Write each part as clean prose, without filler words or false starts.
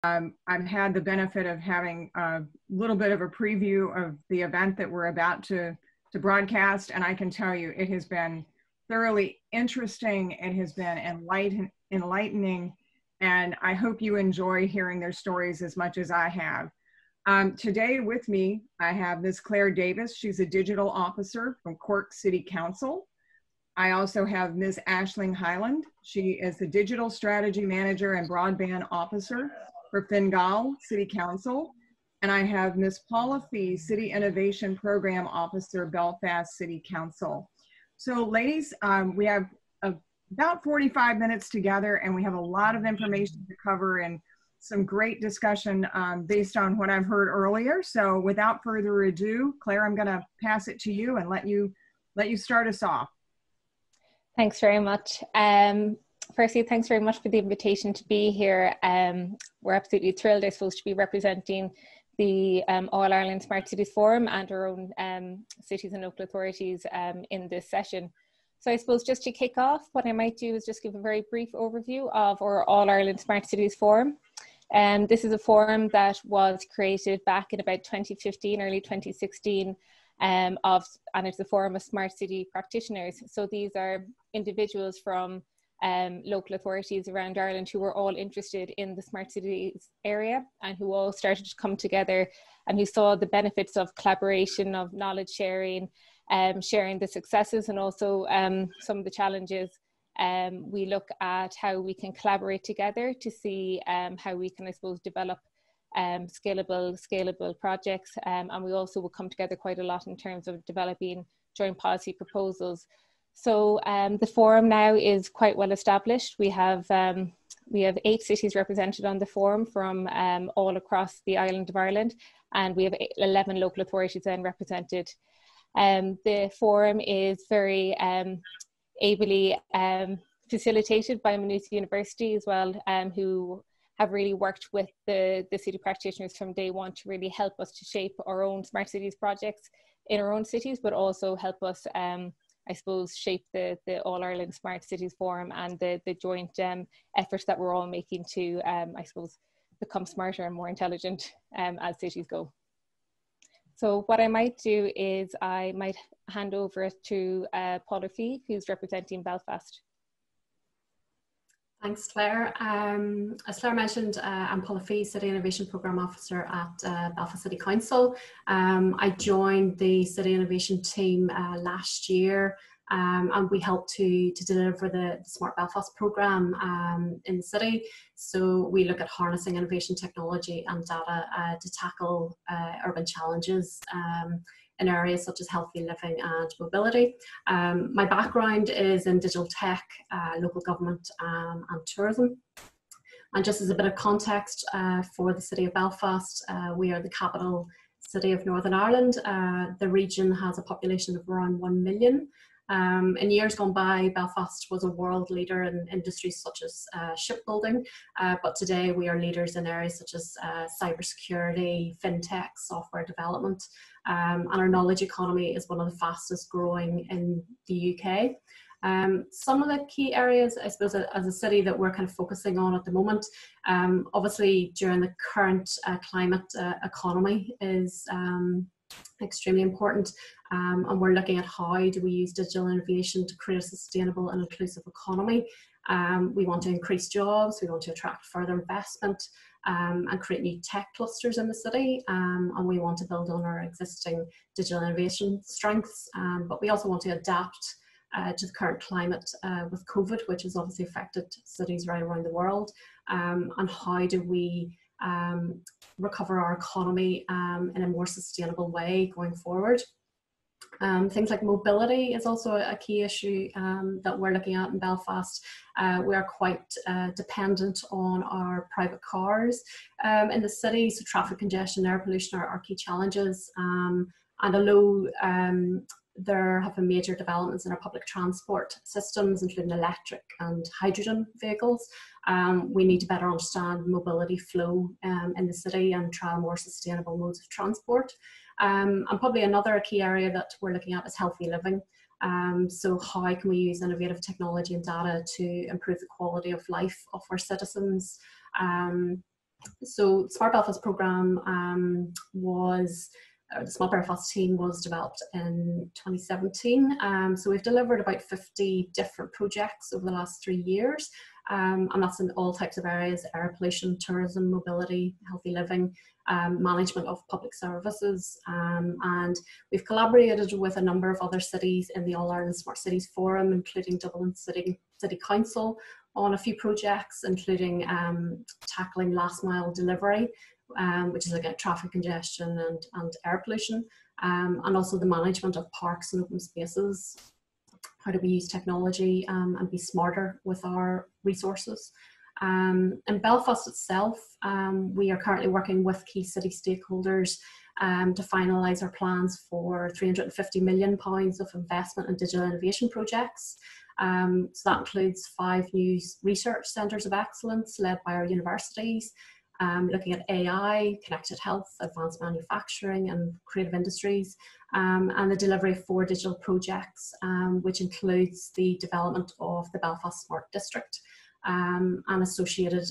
I've had the benefit of having a little bit of a preview of the event that we're about to broadcast, and I can tell you it has been thoroughly interesting. It has been enlightening, and I hope you enjoy hearing their stories as much as I have. Today with me, I have Ms. Claire Davis. She's a digital officer from Cork City Council. I also have Ms. Aisling Hyland. She is the digital strategy manager and broadband officer for Fingal City Council. And I have Ms. Paula Fee, City Innovation Program Officer, Belfast City Council. So ladies, we have about 45 minutes together, and we have a lot of information to cover and some great discussion based on what I've heard earlier. So without further ado, Claire, I'm gonna pass it to you and let you start us off. Thanks very much. Firstly, thanks very much for the invitation to be here. We're absolutely thrilled, I suppose, to be representing the All Ireland Smart Cities Forum and our own cities and local authorities in this session. So I suppose just to kick off, what I might do is just give a very brief overview of our All Ireland Smart Cities Forum. This is a forum that was created back in about 2015, early 2016, and it's a forum of smart city practitioners. So these are individuals from local authorities around Ireland who were all interested in the smart cities area and who all started to come together and who saw the benefits of collaboration, of knowledge sharing, sharing the successes and also some of the challenges. We look at how we can collaborate together to see how we can, I suppose, develop scalable projects, and we also will come together quite a lot in terms of developing joint policy proposals. So the forum now is quite well established. We have 8 cities represented on the forum from all across the island of Ireland, and we have 11 local authorities then represented. The forum is very ably facilitated by Maynooth University as well, who have really worked with the city practitioners from day one to really help us to shape our own smart cities projects in our own cities, but also help us, I suppose, shape the All Ireland Smart Cities Forum and the joint efforts that we're all making to, I suppose, become smarter and more intelligent as cities go. So what I might do is I might hand over to Paula Fee, who's representing Belfast. Thanks, Claire. As Claire mentioned, I'm Paula Fee, City Innovation Programme Officer at Belfast City Council. I joined the City Innovation team last year, and we helped to deliver the Smart Belfast programme in the city. So we look at harnessing innovation technology and data to tackle urban challenges in areas such as healthy living and mobility. My background is in digital tech, local government and tourism. And just as a bit of context for the city of Belfast, we are the capital city of Northern Ireland. The region has a population of around 1 million. In years gone by, Belfast was a world leader in industries such as shipbuilding, but today we are leaders in areas such as cybersecurity, fintech, software development, and our knowledge economy is one of the fastest growing in the UK. Some of the key areas, I suppose, as a city that we're kind of focusing on at the moment, obviously during the current climate economy is extremely important, and we're looking at how do we use digital innovation to create a sustainable and inclusive economy. We want to increase jobs, we want to attract further investment and create new tech clusters in the city, and we want to build on our existing digital innovation strengths, but we also want to adapt to the current climate with COVID, which has obviously affected cities right around the world, and how do we recover our economy in a more sustainable way going forward. Things like mobility is also a key issue that we're looking at in Belfast. We are quite dependent on our private cars in the city, so traffic congestion, air pollution are key challenges. And although there have been major developments in our public transport systems, including electric and hydrogen vehicles, we need to better understand mobility flow in the city and trial more sustainable modes of transport. And probably another key area that we're looking at is healthy living. So how can we use innovative technology and data to improve the quality of life of our citizens? So the Smart Belfast programme the Smart Belfast team was developed in 2017. So we've delivered about 50 different projects over the last 3 years. And that's in all types of areas: air pollution, tourism, mobility, healthy living, management of public services. And we've collaborated with a number of other cities in the All Ireland Smart Cities Forum, including Dublin City Council, on a few projects, including tackling last mile delivery, which is like traffic congestion and air pollution, and also the management of parks and open spaces. How do we use technology and be smarter with our resources? In Belfast itself, we are currently working with key city stakeholders to finalise our plans for £350 million of investment in digital innovation projects. So that includes 5 new research centres of excellence led by our universities, looking at AI, connected health, advanced manufacturing and creative industries, and the delivery of 4 digital projects, which includes the development of the Belfast Smart District and associated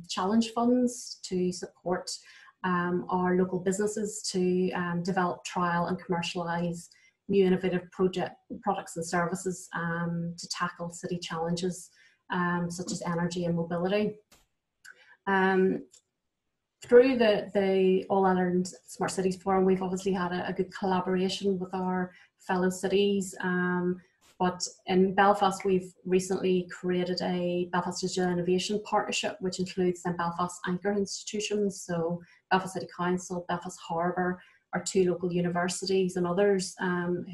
challenge funds to support our local businesses to develop, trial and commercialise new innovative products and services to tackle city challenges such as energy and mobility. Through the All Ireland Smart Cities Forum, we've obviously had a good collaboration with our fellow cities, but in Belfast we've recently created a Belfast Digital Innovation Partnership, which includes the Belfast anchor institutions, so Belfast City Council, Belfast Harbour, our 2 local universities and others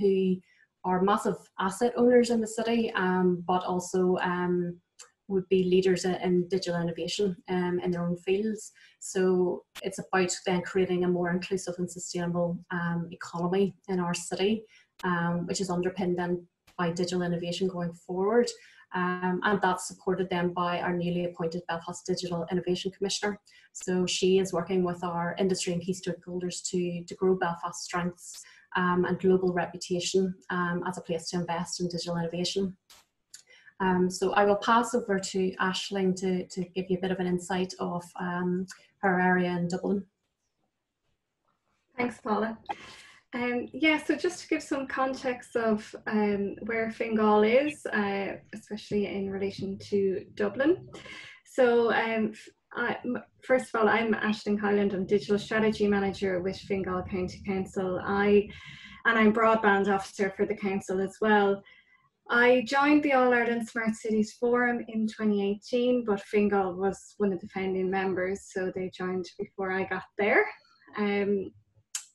who are massive asset owners in the city, but also would be leaders in digital innovation in their own fields. So it's about then creating a more inclusive and sustainable economy in our city, which is underpinned then by digital innovation going forward. And that's supported then by our newly appointed Belfast Digital Innovation Commissioner. So she is working with our industry and key stakeholders to grow Belfast's strengths and global reputation as a place to invest in digital innovation. So I will pass over to Aisling to give you a bit of an insight of her area in Dublin. Thanks, Paula. Yeah, so just to give some context of where Fingal is, especially in relation to Dublin. So first of all, I'm Aisling Hyland. I'm Digital Strategy Manager with Fingal County Council. And I'm Broadband Officer for the Council as well. I joined the All Ireland Smart Cities Forum in 2018, but Fingal was one of the founding members, so they joined before I got there.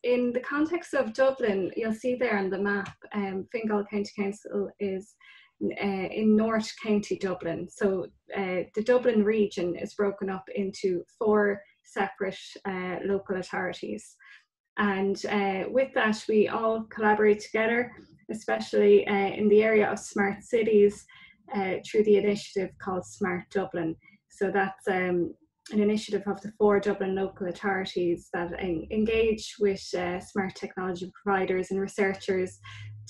In the context of Dublin, you'll see there on the map, Fingal County Council is in North County Dublin. So the Dublin region is broken up into 4 separate local authorities. And with that, we all collaborate together, especially in the area of smart cities through the initiative called Smart Dublin. So that's an initiative of the 4 Dublin local authorities that engage with smart technology providers and researchers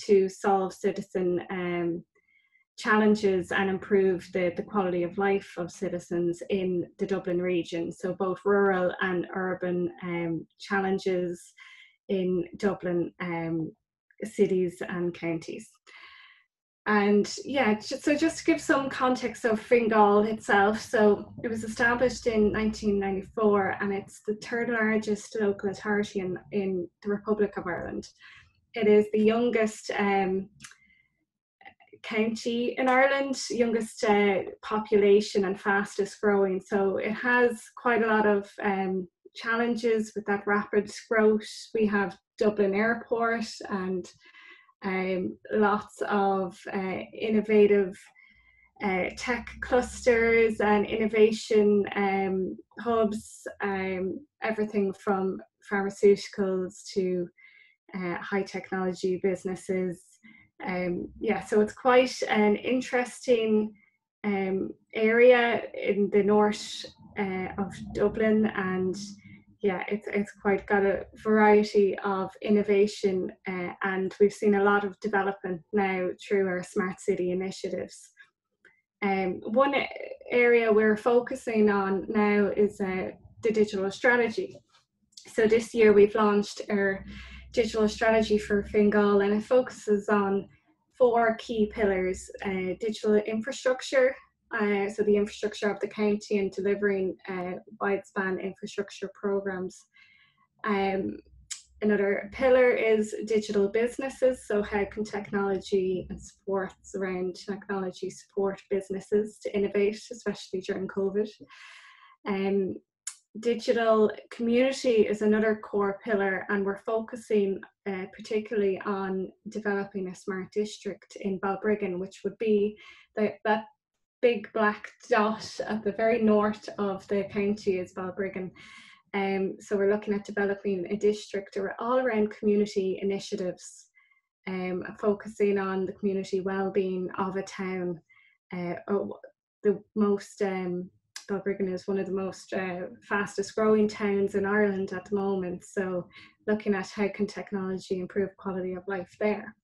to solve citizen challenges and improve the quality of life of citizens in the Dublin region. So both rural and urban challenges in Dublin cities and counties. And yeah, so just to give some context of Fingal itself, so it was established in 1994 and it's the 3rd largest local authority in the Republic of Ireland. It is the youngest county in Ireland, youngest population and fastest growing. So it has quite a lot of challenges with that rapid growth. We have Dublin Airport and lots of innovative tech clusters and innovation hubs, everything from pharmaceuticals to high technology businesses. Yeah, so it's quite an interesting area in the north of Dublin, and yeah, it's quite got a variety of innovation and we've seen a lot of development now through our smart city initiatives. One area we're focusing on now is the digital strategy. So this year we've launched our digital strategy for Fingal, and it focuses on 4 key pillars: digital infrastructure, so the infrastructure of the county and delivering wide-span infrastructure programs. Another pillar is digital businesses, so how can technology and supports around technology support businesses to innovate, especially during COVID. Digital community is another core pillar, and we're focusing particularly on developing a smart district in Balbriggan, which would be that big black dot at the very north of the county is Balbriggan. So we're looking at developing a district all around community initiatives, focusing on the community well-being of a town. Balbriggan is one of the most fastest growing towns in Ireland at the moment. So looking at how can technology improve quality of life there.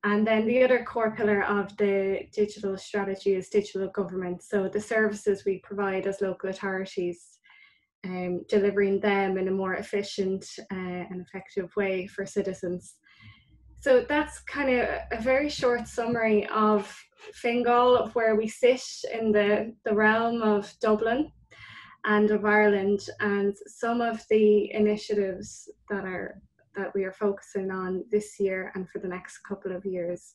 And then the other core pillar of the digital strategy is digital government. So the services we provide as local authorities, delivering them in a more efficient and effective way for citizens. So that's kind of a very short summary of Fingal, of where we sit in the realm of Dublin and of Ireland, and some of the initiatives that we are focusing on this year and for the next couple of years.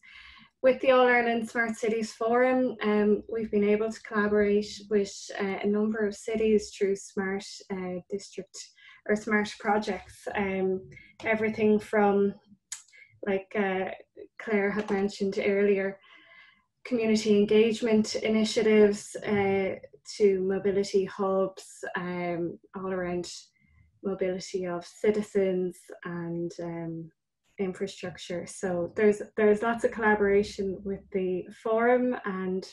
With the All-Ireland Smart Cities Forum, we've been able to collaborate with a number of cities through smart district or smart projects. Everything from, like Claire had mentioned earlier, community engagement initiatives to mobility hubs, all around mobility of citizens and infrastructure. So there's lots of collaboration with the forum, and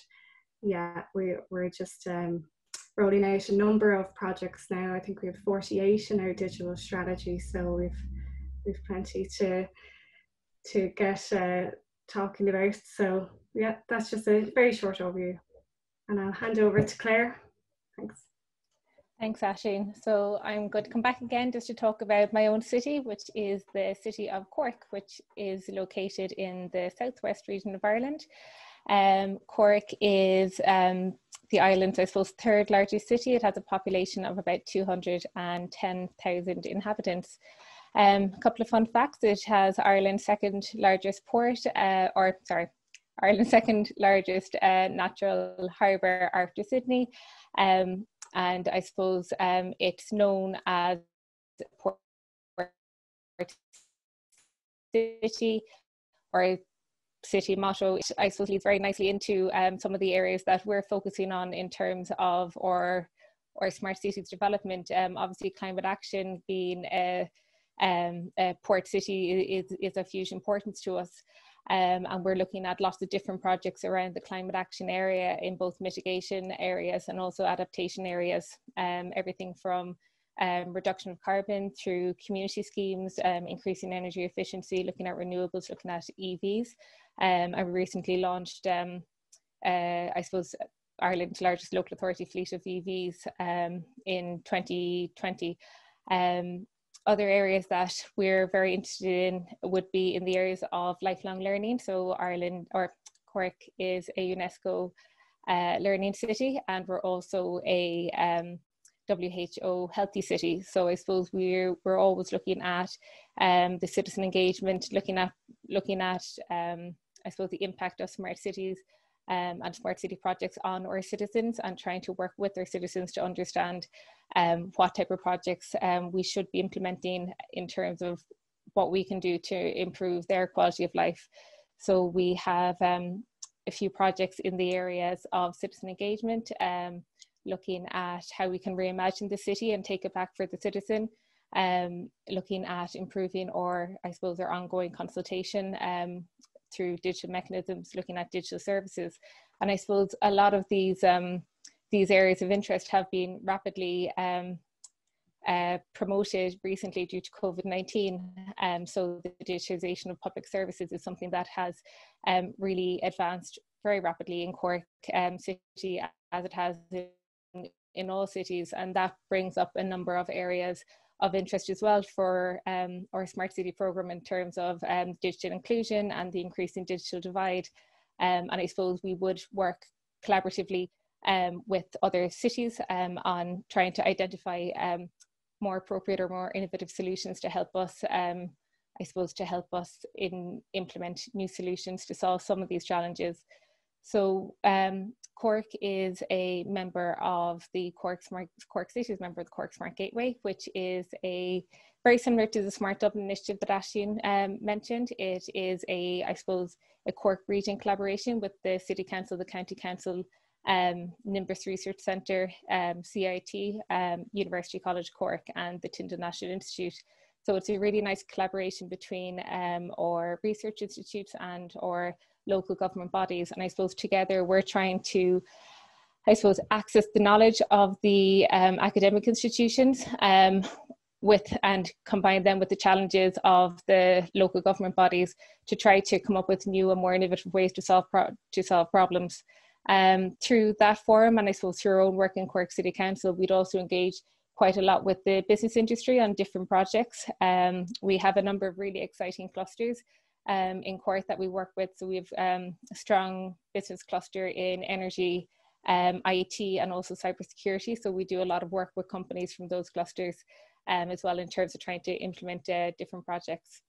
yeah, we're just rolling out a number of projects now. I think we have 48 in our digital strategy, so we've plenty to get talking about. So yeah, that's just a very short overview, and I'll hand over to Claire. Thanks. Thanks, Aisling. So I'm going to come back again just to talk about my own city, which is the city of Cork, which is located in the southwest region of Ireland. Cork is the island's, I suppose, third largest city. It has a population of about 210,000 inhabitants. A couple of fun facts: it has Ireland's second largest port, Ireland's second largest natural harbour after Sydney. And I suppose it's known as Port City, or city motto. I suppose leads very nicely into some of the areas that we're focusing on in terms of our smart cities development. Obviously, climate action being a port city is of huge importance to us. And we're looking at lots of different projects around the climate action area in both mitigation areas and also adaptation areas. Everything from reduction of carbon through community schemes, increasing energy efficiency, looking at renewables, looking at EVs. I recently launched, I suppose, Ireland's largest local authority fleet of EVs in 2020. Other areas that we're very interested in would be in the areas of lifelong learning. So Cork is a UNESCO learning city, and we're also a WHO healthy city. So I suppose we're always looking at the citizen engagement, looking at I suppose the impact of smart cities and smart city projects on our citizens, and trying to work with our citizens to understand what type of projects we should be implementing in terms of what we can do to improve their quality of life. So we have a few projects in the areas of citizen engagement, looking at how we can reimagine the city and take it back for the citizen, looking at improving our ongoing consultation through digital mechanisms, looking at digital services. And I suppose a lot of these areas of interest have been rapidly promoted recently due to COVID-19. So the digitization of public services is something that has really advanced very rapidly in Cork City, as it has in all cities, and that brings up a number of areas of interest as well for our Smart City programme in terms of digital inclusion and the increasing digital divide. And I suppose we would work collaboratively with other cities on trying to identify more appropriate or more innovative solutions to help us, I suppose, to help us implement new solutions to solve some of these challenges. So Cork is a member of the Cork City is a member of the Cork Smart Gateway, which is very similar to the Smart Dublin initiative that Aisling mentioned. It is I suppose, a Cork region collaboration with the City Council, the County Council, Nimbus Research Centre, CIT, University College Cork, and the Tyndall National Institute. So it's a really nice collaboration between our research institutes and our local government bodies. And I suppose together we're trying to, I suppose, access the knowledge of the academic institutions and combine them with the challenges of the local government bodies to try to come up with new and more innovative ways to solve problems. Through that forum, and I suppose through our own work in Cork City Council, we'd also engage quite a lot with the business industry on different projects. We have a number of really exciting clusters in Cork that we work with. So we have a strong business cluster in energy, IT, and also cybersecurity. So we do a lot of work with companies from those clusters as well in terms of trying to implement different projects.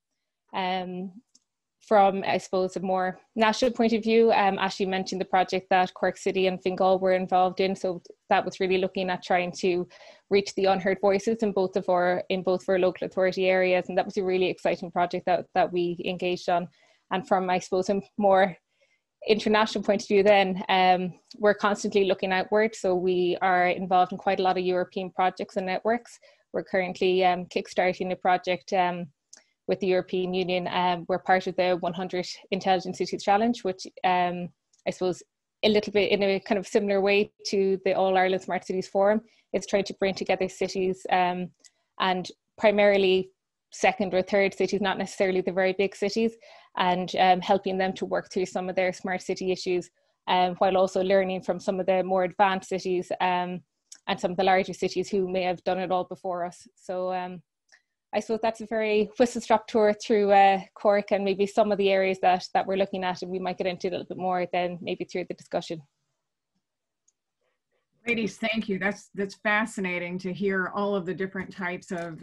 From, I suppose, a more national point of view, Aisling mentioned the project that Cork City and Fingal were involved in. So that was really looking at trying to reach the unheard voices in both of our local authority areas. And that was a really exciting project that we engaged on. And from, I suppose, a more international point of view then, we're constantly looking outward. So we are involved in quite a lot of European projects and networks. We're currently kickstarting a project with the European Union. We're part of the 100 Intelligent Cities Challenge, which I suppose a little bit in a kind of similar way to the All Ireland Smart Cities Forum. It's trying to bring together cities and primarily second or third cities, not necessarily the very big cities, and helping them to work through some of their smart city issues, while also learning from some of the more advanced cities and some of the larger cities who may have done it all before us. So I suppose that's a very whistle-stop tour through Cork and maybe some of the areas that we're looking at, and we might get into a little bit more then maybe through the discussion. Ladies, thank you. That's fascinating to hear all of the different types of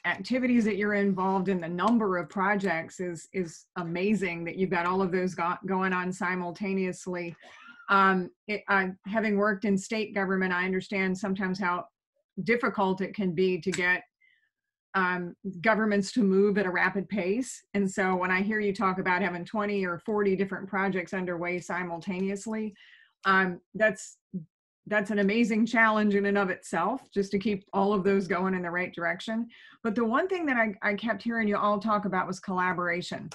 activities that you're involved in. The number of projects is amazing that you've got all of those going on simultaneously. Having worked in state government, I understand sometimes how difficult it can be to get governments to move at a rapid pace. And so when I hear you talk about having 20 or 40 different projects underway simultaneously, that's an amazing challenge in and of itself, just to keep all of those going in the right direction. But the one thing that I kept hearing you all talk about was collaboration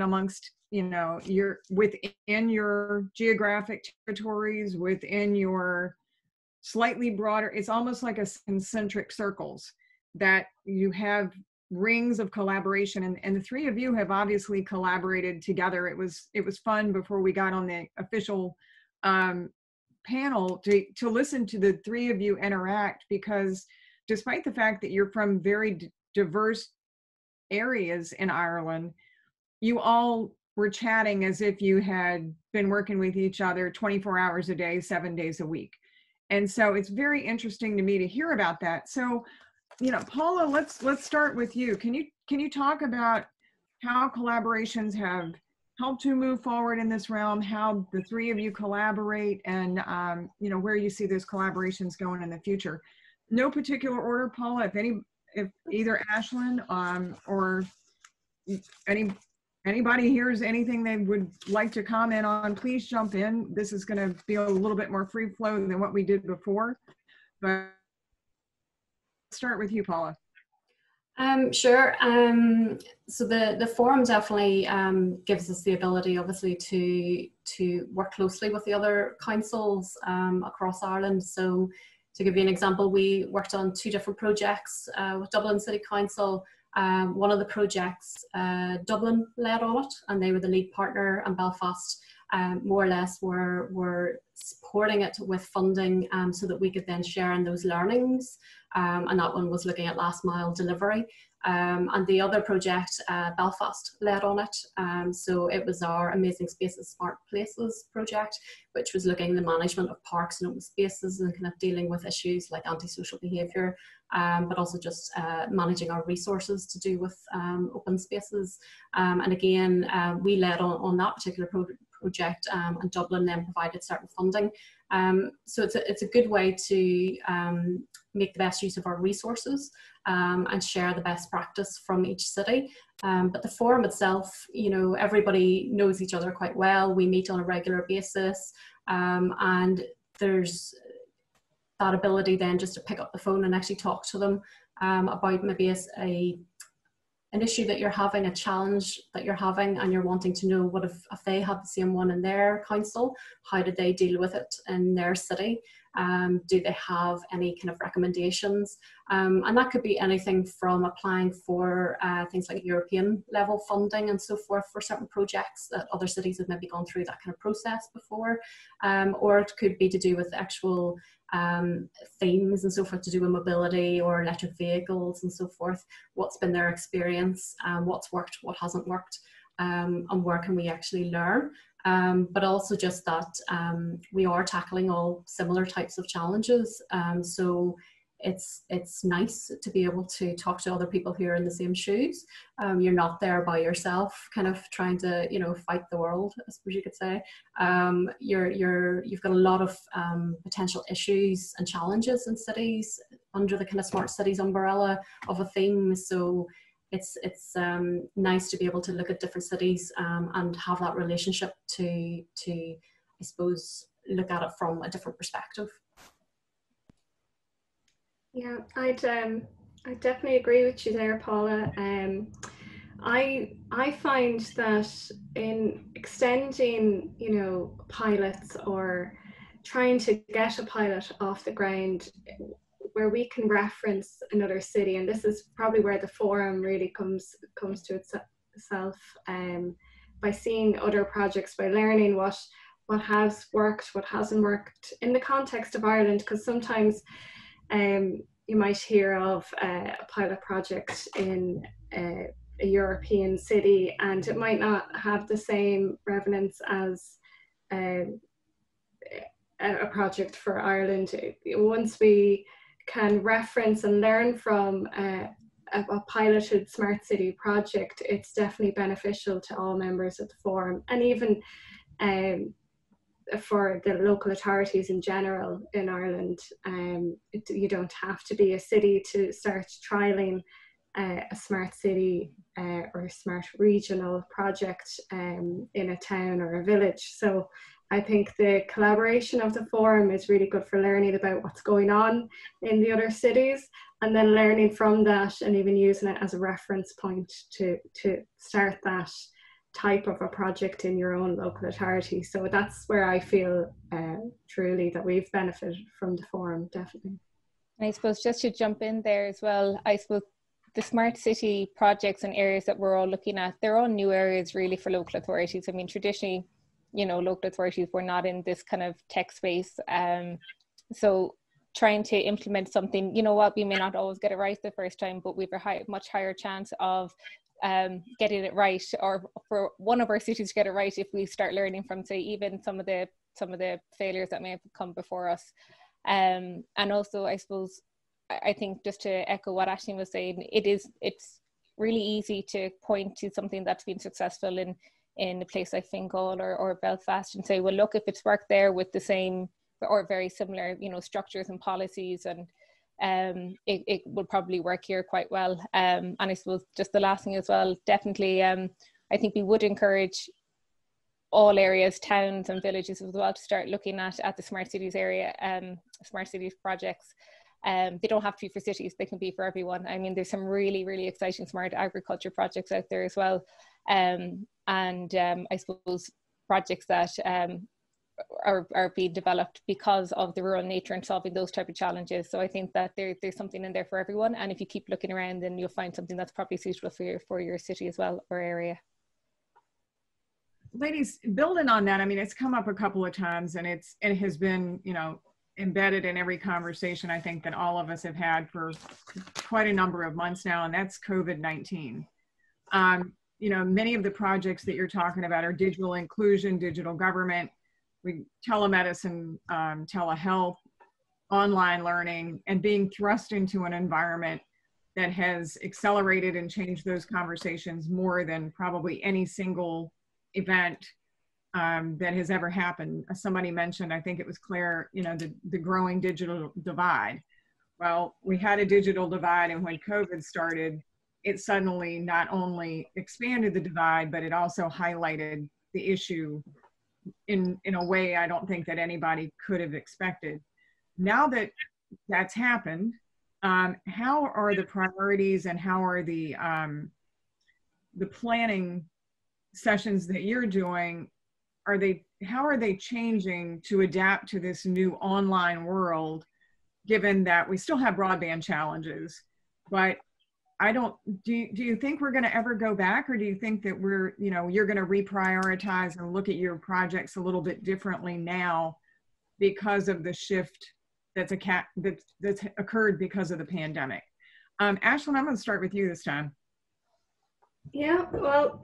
amongst, within your geographic territories, within your slightly broader, it's almost like a concentric circles, that you have rings of collaboration, and the three of you have obviously collaborated together. It was fun before we got on the official panel to listen to the three of you interact, because despite the fact that you're from very diverse areas in Ireland, you all were chatting as if you had been working with each other 24 hours a day, 7 days a week. And so it's very interesting to me to hear about that. So Paula, let's start with you. Can you talk about how collaborations have helped to move forward in this realm, how the three of you collaborate, and where you see those collaborations going in the future? No particular order, Paula. If either Aisling or anybody hears anything they would like to comment on, please jump in. This is going to be a little bit more free flow than what we did before, but start with you, Paula. Sure. So the forum definitely gives us the ability, obviously, to work closely with the other councils across Ireland. So to give you an example, we worked on 2 different projects with Dublin City Council. One of the projects, Dublin led on it, and they were the lead partner, and Belfast more or less were supporting it with funding so that we could then share in those learnings. And that one was looking at last mile delivery. And the other project, Belfast led on it. So it was our Amazing Spaces, Smart Places project, which was looking at the management of parks and open spaces and kind of dealing with issues like antisocial behaviour, but also just managing our resources to do with open spaces. And again, we led on that particular project, and Dublin then provided certain funding. So it's a good way to make the best use of our resources and share the best practice from each city. But the forum itself, you know, everybody knows each other quite well. We meet on a regular basis, and there's that ability then just to pick up the phone and actually talk to them about maybe an issue that you're having, a challenge that you're having, and you're wanting to know what if they have the same one in their council, how did they deal with it in their city? Do they have any kind of recommendations? And that could be anything from applying for things like European level funding and so forth for certain projects that other cities have maybe gone through that kind of process before, or it could be to do with actual themes and so forth to do with mobility or electric vehicles and so forth. What's been their experience, what's worked, what hasn't worked, and where can we actually learn. But also just that we are tackling all similar types of challenges. So it's nice to be able to talk to other people who are in the same shoes. You're not there by yourself, kind of trying to, you know, fight the world, I suppose you could say. You've got a lot of potential issues and challenges in cities under the kind of smart cities umbrella of a theme. So it's nice to be able to look at different cities and have that relationship to I suppose look at it from a different perspective. Yeah, I'd definitely agree with you there, Paula. I find that in extending, you know, pilots or trying to get a pilot off the ground where we can reference another city, and this is probably where the forum really comes to itself, by seeing other projects, by learning what has worked, what hasn't worked in the context of Ireland, because sometimes you might hear of a pilot project in a European city and it might not have the same resonance as a project for Ireland. Once we can reference and learn from a piloted smart city project, it's definitely beneficial to all members of the forum, and even for the local authorities in general in Ireland. You don't have to be a city to start trialling a smart city or a smart regional project in a town or a village. So I think the collaboration of the forum is really good for learning about what's going on in the other cities, and then learning from that and even using it as a reference point to start that type of a project in your own local authority. So that's where I feel truly that we've benefited from the forum, definitely. And I suppose just to jump in there as well, I suppose the smart city projects and areas that we're all looking at, they're all new areas really for local authorities. I mean, traditionally, you know, local authorities were not in this kind of tech space. So trying to implement something, you know what, we may not always get it right the first time, but we have a much higher chance of getting it right, or for one of our cities to get it right if we start learning from, say, even some of the failures that may have come before us. And also, I suppose, I think just to echo what Aisling was saying, it's really easy to point to something that's been successful in a place like Fingal or Belfast and say, well, look, if it's worked there with the same or very similar, you know, structures and policies, and it would probably work here quite well. And I suppose just the last thing as well, definitely, I think we would encourage all areas, towns and villages as well, to start looking at the smart cities area, smart cities projects. They don't have to be for cities, they can be for everyone. I mean, there's some really, really exciting smart agriculture projects out there as well. And I suppose projects that are being developed because of the rural nature and solving those type of challenges. So I think that there's something in there for everyone. And if you keep looking around, then you'll find something that's probably suitable for your city as well, or area. ladies, building on that, I mean, it's come up a couple of times, and it has been, you know, embedded in every conversation I think that all of us have had for quite a number of months now, and that's COVID-19. You know, many of the projects that you're talking about are digital inclusion, digital government, telemedicine, telehealth, online learning, and being thrust into an environment that has accelerated and changed those conversations more than probably any single event that has ever happened. Somebody mentioned, I think it was Claire, you know, the growing digital divide. Well, we had a digital divide, and when COVID started, it suddenly not only expanded the divide, but it also highlighted the issue in a way I don't think that anybody could have expected. Now that that's happened, how are the priorities and how are the planning sessions that you're doing, how are they changing to adapt to this new online world, given that we still have broadband challenges? But do you think we're going to ever go back, or do you think that you're going to reprioritize and look at your projects a little bit differently now because of the shift that's occurred because of the pandemic? Ashlyn, I'm going to start with you this time. Yeah, well,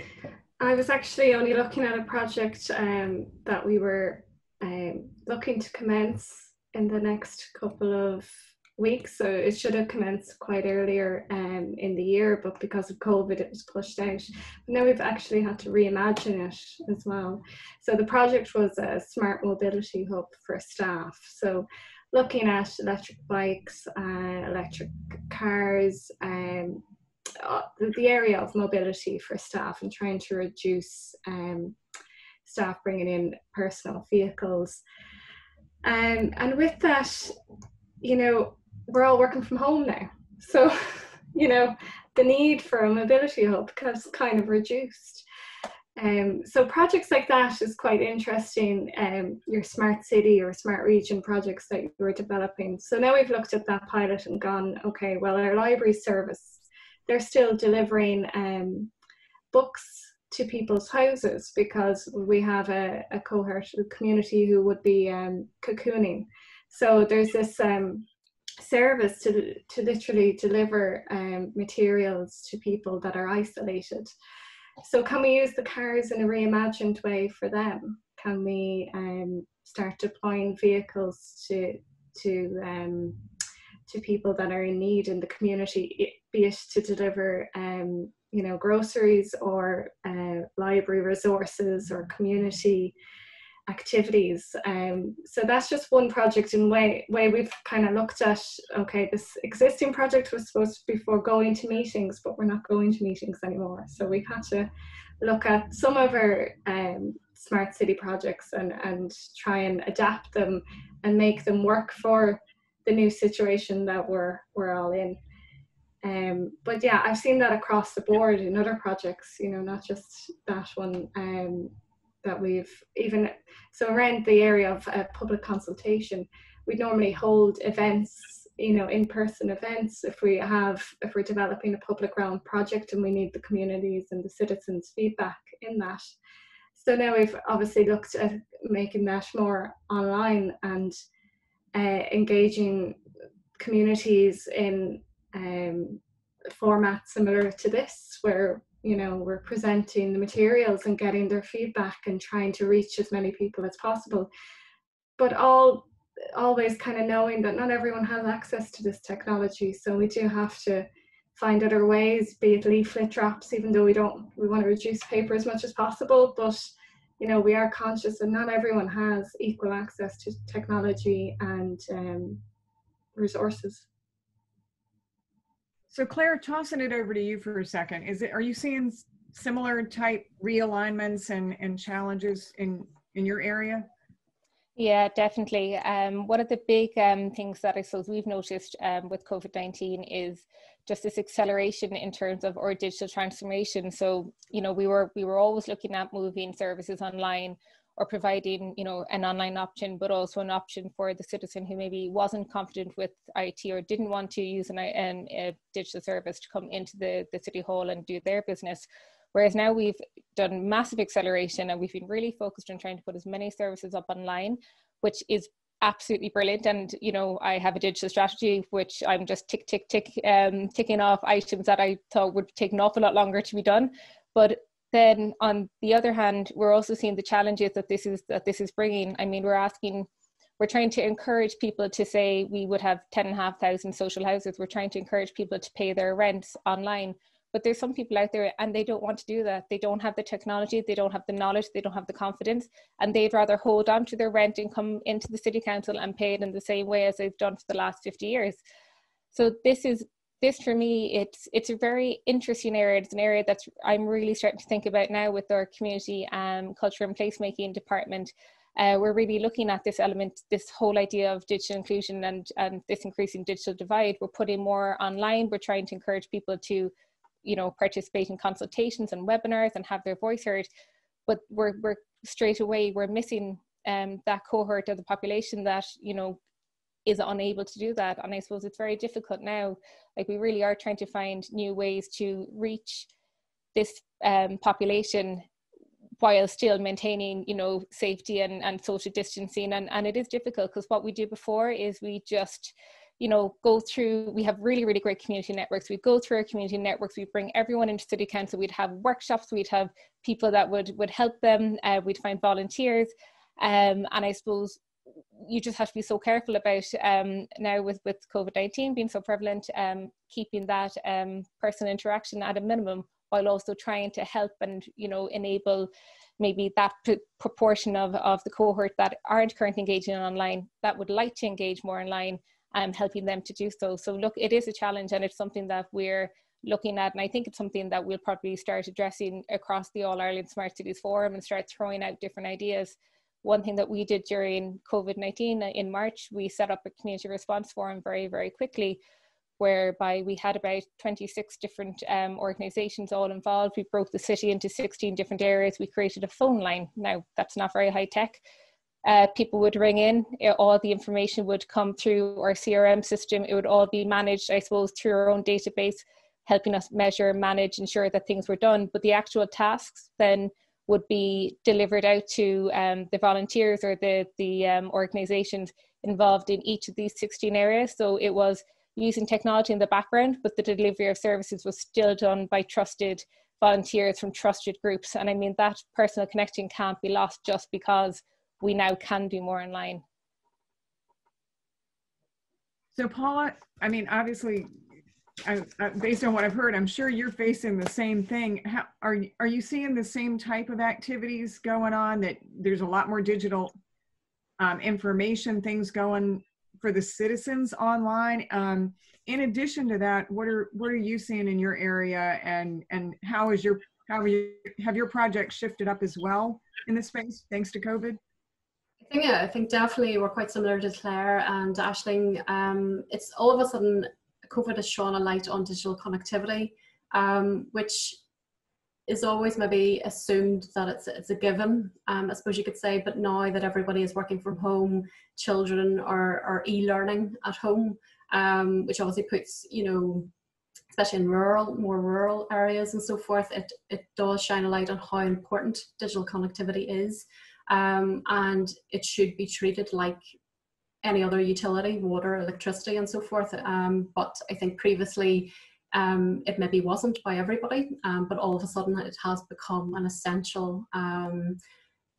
I was actually only looking at a project that we were looking to commence in the next couple of weeks. So it should have commenced quite earlier in the year, but because of COVID, it was pushed out. But now we've actually had to reimagine it as well. So the project was a smart mobility hub for staff. So looking at electric bikes, electric cars, the area of mobility for staff, and trying to reduce staff bringing in personal vehicles. And with that, you know, we're all working from home now. So, you know, the need for a mobility hub has kind of reduced. So projects like that is quite interesting. Your smart city or smart region projects that you're developing. So now we've looked at that pilot and gone, okay, well, our library service, they're still delivering books to people's houses because we have a cohort, a community who would be cocooning. So there's this service to literally deliver materials to people that are isolated. So can we use the cars in a reimagined way for them? Can we start deploying vehicles to people that are in need in the community, be it to deliver you know, groceries or library resources or community activities. So that's just one project in way we've kind of looked at, okay, this existing project was supposed to be for going to meetings, but we're not going to meetings anymore. So we've had to look at some of our smart city projects and try and adapt them and make them work for the new situation that we're all in. But yeah, I've seen that across the board in other projects, you know, not just that one. That we've even, so around the area of public consultation, we normally hold events, you know, in-person events if we're developing a public realm project and we need the communities and the citizens' feedback in that. So now we've obviously looked at making that more online and engaging communities in formats similar to this, where, you know, we're presenting the materials and getting their feedback and trying to reach as many people as possible, but always kind of knowing that not everyone has access to this technology. So we do have to find other ways, be it leaflet drops, even though we want to reduce paper as much as possible, but you know, we are conscious that not everyone has equal access to technology and resources. So Claire, tossing it over to you for a second, are you seeing similar type realignments and challenges in your area? Yeah, definitely. One of the big things that I suppose we've noticed with COVID-19 is just this acceleration in terms of our digital transformation. So, you know, we were always looking at moving services online or providing, you know, an online option, but also an option for the citizen who maybe wasn't confident with IT or didn't want to use a digital service to come into the City Hall and do their business. Whereas now we've done massive acceleration and we've been really focused on trying to put as many services up online, which is absolutely brilliant. And, you know, I have a digital strategy, which I'm just ticking off items that I thought would take an awful lot longer to be done. But then on the other hand, we're also seeing the challenges that this is bringing. I mean, we're trying to encourage people to say we would have 10,500 social houses. We're trying to encourage people to pay their rents online. But there's some people out there and they don't want to do that. They don't have the technology, they don't have the knowledge, they don't have the confidence, and they'd rather hold on to their rent and come into the city council and pay it in the same way as they've done for the last 50 years. So this for me, it's a very interesting area. It's an area that's I'm really starting to think about now with our community culture and placemaking department. We're really looking at this element, this whole idea of digital inclusion and this increasing digital divide. We're putting more online. We're trying to encourage people to, you know, participate in consultations and webinars and have their voice heard. But we're straight away, we're missing that cohort of the population that, you know, is unable to do that. And I suppose it's very difficult now. Like, we really are trying to find new ways to reach this population while still maintaining, you know, safety and social distancing. And it is difficult because what we do before is we just, you know, we have really, really great community networks. We go through our community networks, we bring everyone into city council, we'd have workshops, we'd have people that would help them, we'd find volunteers. And I suppose you just have to be so careful about now with COVID-19 being so prevalent, keeping that personal interaction at a minimum, while also trying to help and, you know, enable maybe that proportion of the cohort that aren't currently engaging online, that would like to engage more online, helping them to do so. So look, it is a challenge, and it's something that we're looking at, and I think it's something that we'll probably start addressing across the All Ireland Smart Cities Forum and start throwing out different ideas. One thing that we did during COVID-19 in March, we set up a community response forum very, very quickly, whereby we had about 26 different organisations all involved. We broke the city into 16 different areas. We created a phone line. Now, that's not very high tech. People would ring in, all the information would come through our CRM system. It would all be managed, I suppose, through our own database, helping us measure, manage, ensure that things were done. But the actual tasks then would be delivered out to the volunteers or the organisations involved in each of these 16 areas. So it was using technology in the background, but the delivery of services was still done by trusted volunteers from trusted groups. And I mean, that personal connection can't be lost just because we now can do more online. So Paula, I mean, obviously, based on what I've heard, I'm sure you're facing the same thing. Are you seeing the same type of activities going on, that there's a lot more digital information, things going for the citizens online? In addition to that, what are you seeing in your area, and have your project shifted up as well in this space thanks to COVID? I think definitely we're quite similar to Claire and Aisling. It's all of a sudden COVID has shone a light on digital connectivity, which is always maybe assumed that it's a given, I suppose you could say, but now that everybody is working from home, children are e-learning at home, which obviously puts, you know, especially in more rural areas and so forth, it does shine a light on how important digital connectivity is, and it should be treated like any other utility, water, electricity and so forth. But I think previously it maybe wasn't by everybody, but all of a sudden it has become an essential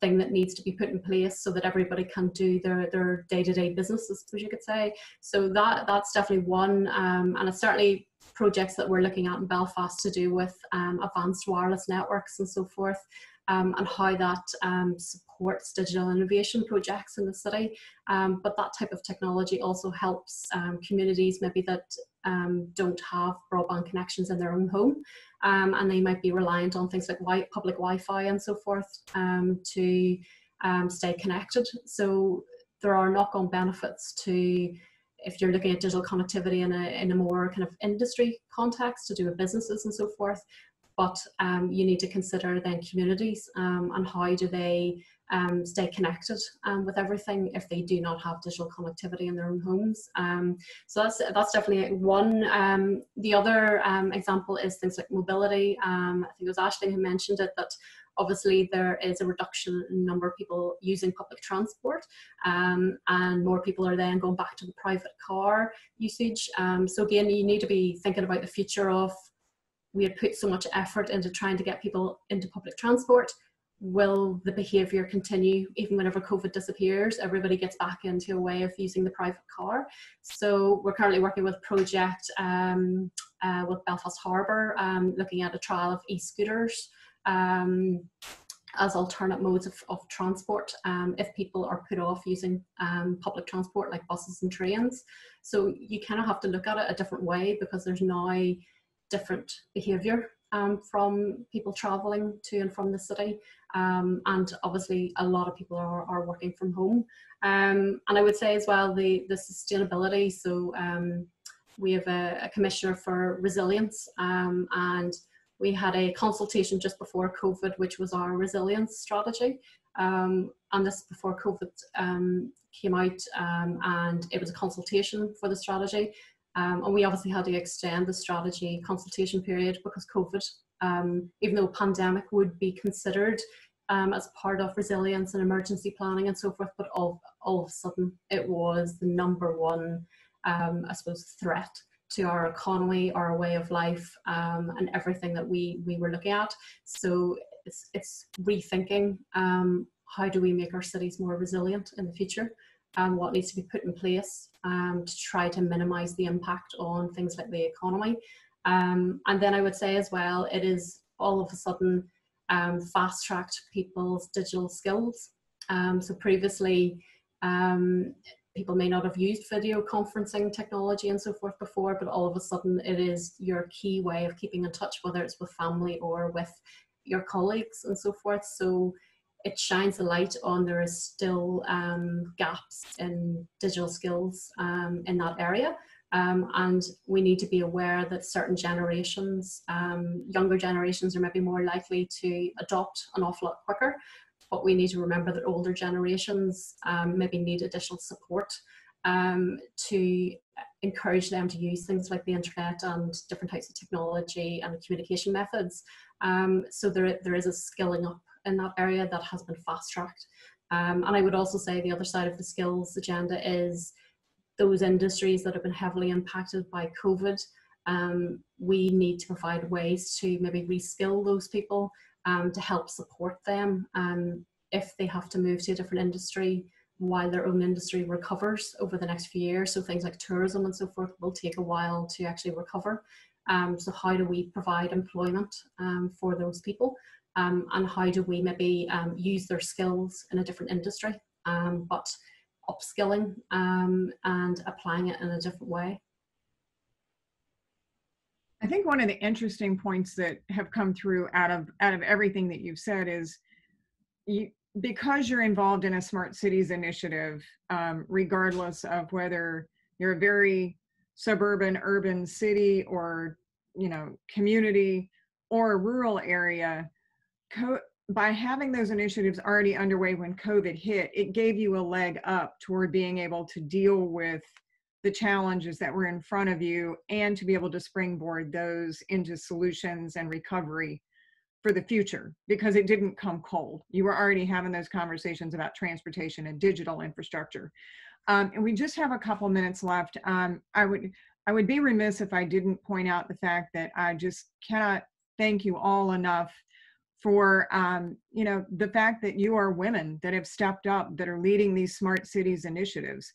thing that needs to be put in place so that everybody can do their day-to-day business, I suppose you could say. So that's definitely one, and it's certainly projects that we're looking at in Belfast to do with advanced wireless networks and so forth, and how that supports digital innovation projects in the city. But that type of technology also helps communities maybe that don't have broadband connections in their own home, and they might be reliant on things like public Wi-Fi and so forth to stay connected. So there are knock-on benefits to, if you're looking at digital connectivity in a more kind of industry context to do with businesses and so forth. But you need to consider then communities and how do they stay connected with everything if they do not have digital connectivity in their own homes. So that's definitely one. The other example is things like mobility. I think it was Ashley who mentioned it, that obviously there is a reduction in the number of people using public transport, and more people are then going back to the private car usage. So again, you need to be thinking about the future of, we had put so much effort into trying to get people into public transport. Will the behaviour continue even whenever COVID disappears? Everybody gets back into a way of using the private car. So we're currently working with a project with Belfast Harbour, looking at a trial of e-scooters as alternate modes of transport if people are put off using public transport like buses and trains. So you kind of have to look at it a different way, because there's now different behaviour from people travelling to and from the city, and obviously a lot of people are working from home, and I would say as well the sustainability. So we have a commissioner for resilience, and we had a consultation just before COVID, which was our resilience strategy, and this before COVID came out, and it was a consultation for the strategy. And we obviously had to extend the strategy consultation period because COVID, even though pandemic would be considered as part of resilience and emergency planning and so forth, but all of a sudden it was the number one, I suppose, threat to our economy, our way of life, and everything that we were looking at. So it's rethinking how do we make our cities more resilient in the future, and what needs to be put in place to try to minimise the impact on things like the economy. And then I would say as well, it is all of a sudden fast-tracked people's digital skills. So previously, people may not have used video conferencing technology and so forth before, but all of a sudden it is your key way of keeping in touch, whether it's with family or with your colleagues and so forth. So it shines a light on there is still gaps in digital skills in that area. And we need to be aware that certain generations, younger generations, are maybe more likely to adopt an awful lot quicker. But we need to remember that older generations maybe need additional support to encourage them to use things like the internet and different types of technology and communication methods. So there is a skilling up in that area that has been fast-tracked. And I would also say the other side of the skills agenda is those industries that have been heavily impacted by COVID. We need to provide ways to maybe reskill those people to help support them if they have to move to a different industry while their own industry recovers over the next few years. So things like tourism and so forth will take a while to actually recover. So how do we provide employment for those people? And how do we maybe use their skills in a different industry, but upskilling and applying it in a different way? I think one of the interesting points that have come through out of everything that you've said is because you're involved in a smart cities initiative, regardless of whether you're a very suburban, urban city or community or a rural area, by having those initiatives already underway when COVID hit, it gave you a leg up toward being able to deal with the challenges that were in front of you and to be able to springboard those into solutions and recovery for the future, because it didn't come cold. You were already having those conversations about transportation and digital infrastructure. And we just have a couple minutes left. I would be remiss if I didn't point out the fact that I just cannot thank you all enough for the fact that you are women that have stepped up, that are leading these smart cities initiatives.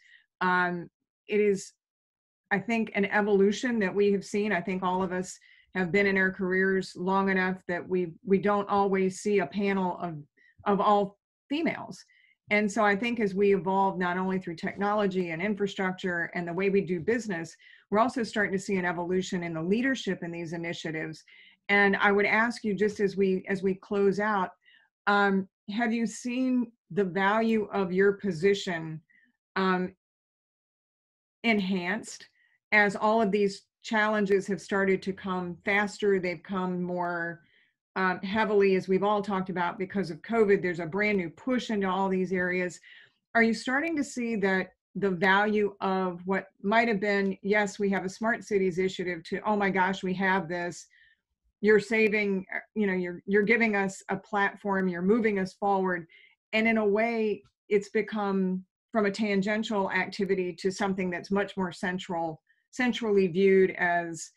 It is, I think, an evolution that we have seen. I think all of us have been in our careers long enough that we don't always see a panel of all females. And so I think as we evolve, not only through technology and infrastructure and the way we do business, we're also starting to see an evolution in the leadership in these initiatives. And I would ask you, just as we close out, have you seen the value of your position enhanced as all of these challenges have started to come faster? They've come more heavily, as we've all talked about, because of COVID. There's a brand new push into all these areas. Are you starting to see that the value of what might have been, yes, we have a smart cities initiative, to, oh my gosh, we have this, you're saving, you're giving us a platform, you're moving us forward. And in a way, it's become from a tangential activity to something that's much more centrally viewed as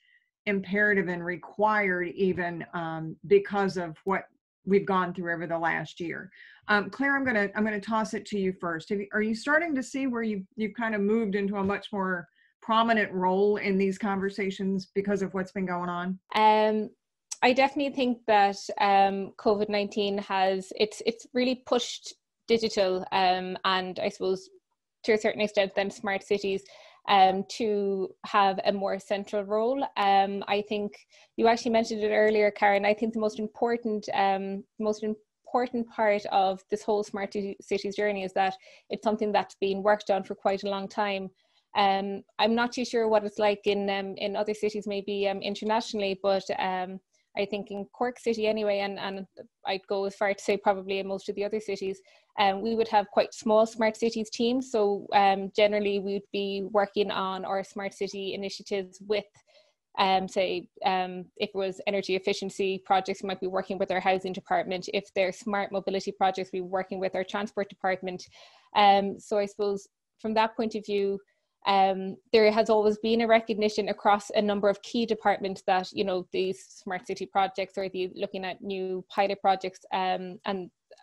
imperative and required, even because of what we've gone through over the last year. Claire, I'm gonna toss it to you first. Are you starting to see where you've kind of moved into a much more prominent role in these conversations because of what's been going on? I definitely think that COVID-19 it's really pushed digital and I suppose to a certain extent then smart cities to have a more central role. I think you actually mentioned it earlier, Karen. I think the most important part of this whole smart cities journey is that it's something that's been worked on for quite a long time. I'm not too sure what it's like in other cities, maybe internationally, but I think in Cork City anyway, and I'd go as far to say probably in most of the other cities, we would have quite small smart cities teams. So generally we'd be working on our smart city initiatives with, say, if it was energy efficiency projects, we might be working with our housing department. If they're smart mobility projects, we'd be working with our transport department. So I suppose from that point of view, there has always been a recognition across a number of key departments that, you know, these smart city projects or the looking at new pilot projects and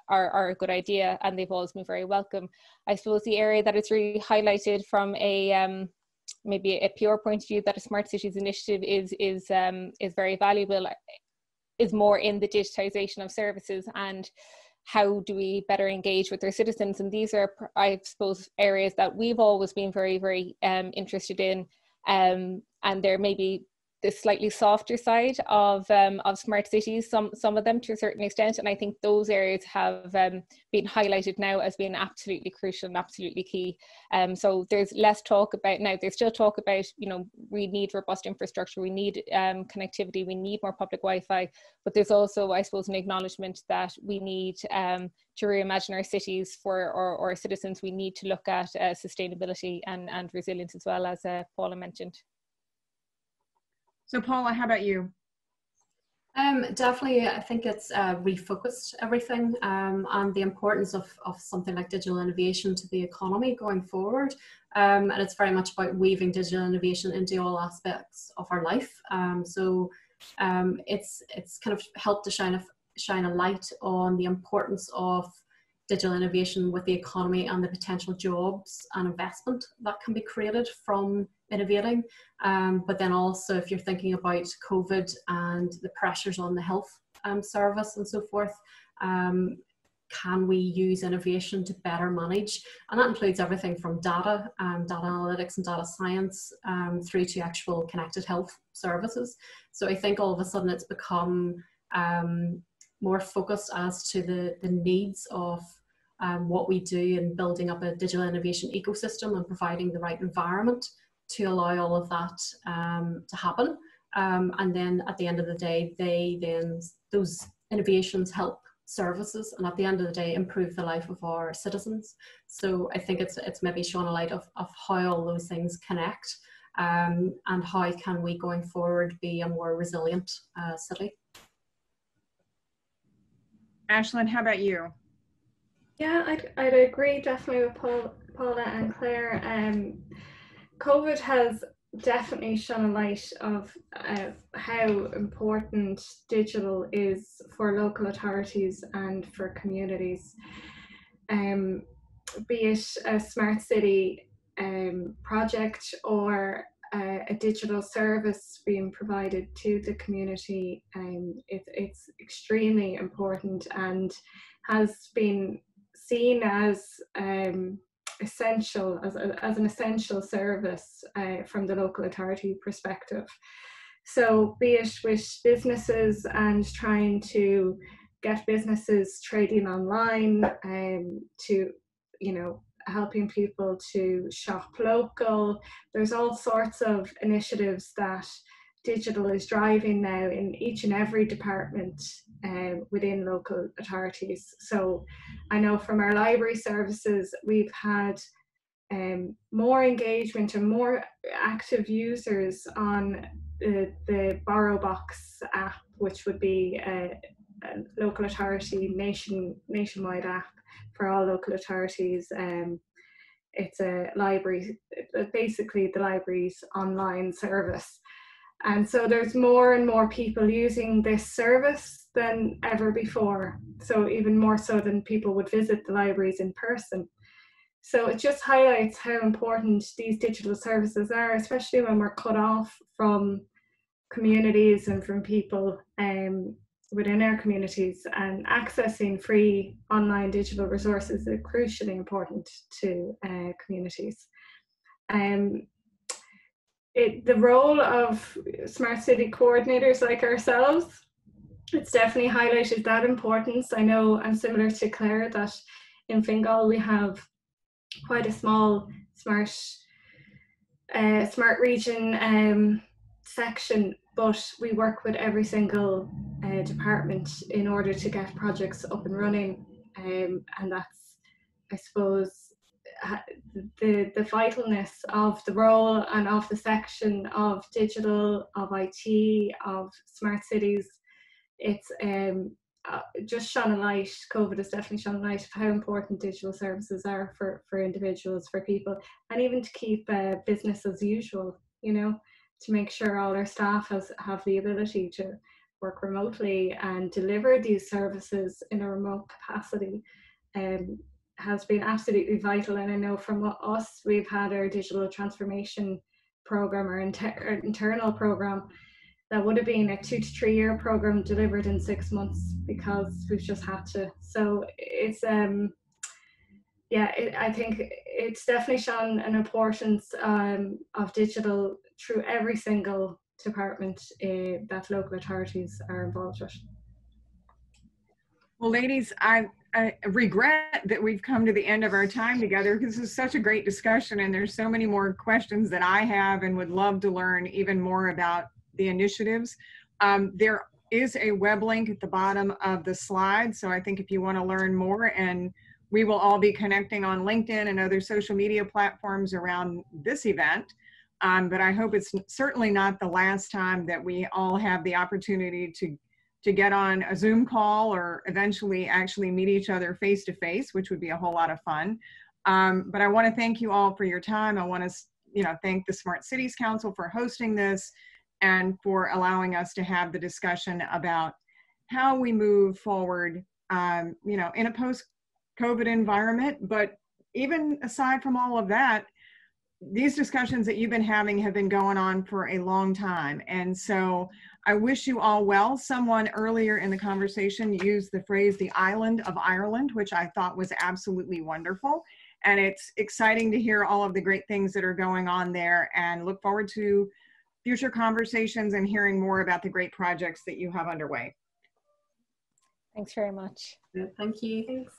are a good idea, and they've always been very welcome. I suppose the area that it's really highlighted from a maybe a PR point of view that a smart cities initiative is very valuable is more in the digitization of services and how do we better engage with our citizens. And these are, I suppose, areas that we've always been very, very interested in. And there may be the slightly softer side of smart cities, some of them to a certain extent. And I think those areas have been highlighted now as being absolutely crucial and absolutely key. So there's less talk about, now there's still talk about, you know, we need robust infrastructure, we need connectivity, we need more public Wi-Fi, but there's also, I suppose, an acknowledgement that we need to reimagine our cities for our citizens. We need to look at sustainability and resilience as well, as Paula mentioned. So Paula, how about you? Definitely, I think it's refocused everything and the importance of something like digital innovation to the economy going forward. And it's very much about weaving digital innovation into all aspects of our life. So it's kind of helped to shine a light on the importance of digital innovation with the economy and the potential jobs and investment that can be created from innovating. But then also, if you're thinking about COVID and the pressures on the health service and so forth, can we use innovation to better manage? And that includes everything from data analytics and data science through to actual connected health services. So I think all of a sudden it's become more focused as to the needs of what we do in building up a digital innovation ecosystem and providing the right environment to allow all of that to happen. And then at the end of the day, those innovations help services, and at the end of the day, improve the life of our citizens. So I think it's maybe shone a light of how all those things connect and how can we going forward be a more resilient city. Ashlyn, how about you? Yeah, I'd agree definitely with Paula and Claire. COVID has definitely shone a light of how important digital is for local authorities and for communities. Be it a smart city project or a digital service being provided to the community, it's extremely important and has been seen as essential, as an essential service from the local authority perspective. So be it with businesses and trying to get businesses trading online, to, you know, helping people to shop local. There's all sorts of initiatives that digital is driving now in each and every department within local authorities. So I know from our library services, we've had more engagement and more active users on the Borrow Box app, which would be a local authority nationwide app for all local authorities. It's a library, basically the library's online service. And so there's more and more people using this service than ever before. So even more so than people would visit the libraries in person. So it just highlights how important these digital services are, especially when we're cut off from communities and from people within our communities, and accessing free online digital resources is crucially important to communities. The role of smart city coordinators like ourselves, it's definitely highlighted that importance. I know I'm similar to Claire that in Fingal we have quite a small smart region section, but we work with every single department in order to get projects up and running, and that's, I suppose, the vitalness of the role and of the section of digital, of IT, of smart cities. It's just shone a light. COVID has definitely shone a light of how important digital services are for individuals, for people, and even to keep business as usual, you know, to make sure all our staff have the ability to work remotely and deliver these services in a remote capacity. Has been absolutely vital. And I know from us, we've had our digital transformation program, our internal program, that would have been a 2 to 3 year program delivered in 6 months because we've just had to. So it's I think it's definitely shown an importance of digital through every single department that local authorities are involved with. Well, ladies, I regret that we've come to the end of our time together, because this is such a great discussion, and there's so many more questions that I have and would love to learn even more about the initiatives. There is a web link at the bottom of the slide, so I think if you want to learn more, and we will all be connecting on LinkedIn and other social media platforms around this event. But I hope it's certainly not the last time that we all have the opportunity to get on a Zoom call, or eventually actually meet each other face to face, which would be a whole lot of fun. But I want to thank you all for your time. I want to thank the Smart Cities Council for hosting this and for allowing us to have the discussion about how we move forward in a post-COVID environment. But even aside from all of that, these discussions that you've been having have been going on for a long time. And so I wish you all well. Someone earlier in the conversation used the phrase the island of Ireland, which I thought was absolutely wonderful. And it's exciting to hear all of the great things that are going on there, and look forward to future conversations and hearing more about the great projects that you have underway. Thanks very much. Thank you. Thanks.